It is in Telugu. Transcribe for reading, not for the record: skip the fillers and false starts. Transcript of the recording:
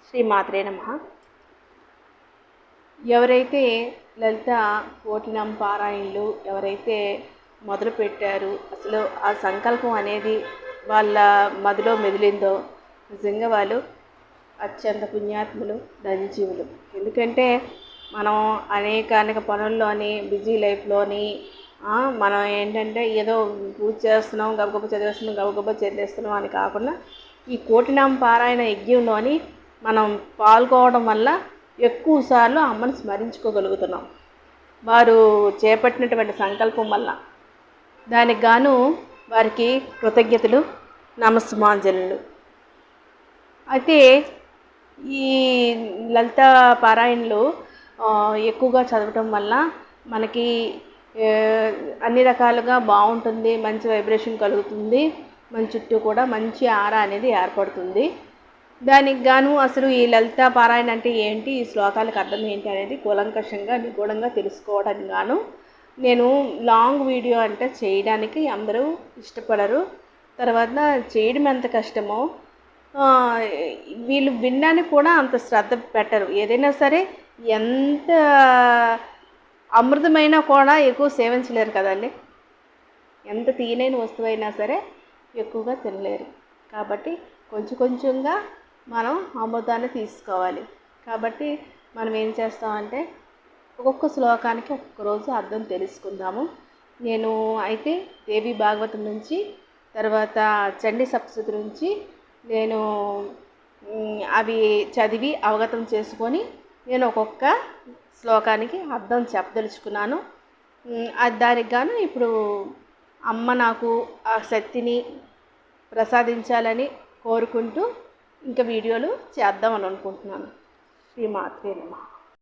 శ్రీమాత్రే నమః. ఎవరైతే లలిత కోటినామ పారాయణలు ఎవరైతే మొదలుపెట్టారు, అసలు ఆ సంకల్పం అనేది వాళ్ళ మదిలో మెదిలిందో నిజంగా వాళ్ళు అత్యంత పుణ్యాత్ములు, ధన్యజీవులు. ఎందుకంటే మనం అనేక పనుల్లోని బిజీ లైఫ్లోని మనం ఏంటంటే ఏదో పూజ చేస్తున్నాం, గబగబా చదివేస్తున్నాం, గబగబా చదివేస్తున్నాం అని కాకుండా ఈ కోటినామ పారాయణ యజ్ఞంలోని మనం పాల్గొనడం వల్ల ఎక్కువసార్లు అమ్మని స్మరించుకోగలుగుతున్నాం. వారు చేపట్టినటువంటి సంకల్పం వల్ల దానికి గాను వారికి కృతజ్ఞతలు, నమస్సుమాంజలు. అయితే ఈ లలిత పారాయణలు ఎక్కువగా చదవటం వల్ల మనకి అన్ని రకాలుగా బాగుంటుంది, మంచి వైబ్రేషన్ కలుగుతుంది, మన చుట్టూ కూడా మంచి ఆరా అనేది ఏర్పడుతుంది. దానికి గాను అసలు ఈ లలిత పారాయణ అంటే ఏంటి, ఈ శ్లోకాలకు అర్థం ఏంటి అనేది కూలంకషంగా నిగూఢంగా తెలుసుకోవడానికి గాను నేను లాంగ్ వీడియో అంటే చేయడానికి అందరూ ఇష్టపడరు. తర్వాత చేయడం ఎంత కష్టమో వీళ్ళు వినడానికి కూడా అంత శ్రద్ధ పెట్టరు. ఏదైనా సరే ఎంత అమృతమైనా కూడా ఎక్కువ సేవించలేరు కదండి. ఎంత తీయనైన వస్తువైనా సరే ఎక్కువగా తినలేరు. కాబట్టి కొంచెంగా మనం అమృతాన్ని తీసుకోవాలి. కాబట్టి మనం ఏం చేస్తామంటే ఒక్కొక్క శ్లోకానికి ఒక్కొక్క రోజు అర్థం తెలుసుకుందాము. నేను అయితే దేవి భాగవతం నుంచి, తర్వాత చండీ సప్తశతి నుంచి నేను అవి చదివి అవగతం చేసుకొని నేను ఒక్కొక్క శ్లోకానికి అర్థం చెప్పదలుచుకున్నాను. దానికి గాను ఇప్పుడు అమ్మ నాకు ఆ శక్తిని ప్రసాదించాలని కోరుకుంటూ ఇంకా వీడియోలు చేద్దామని అనుకుంటున్నాను. శ్రీమాత్రే నమః.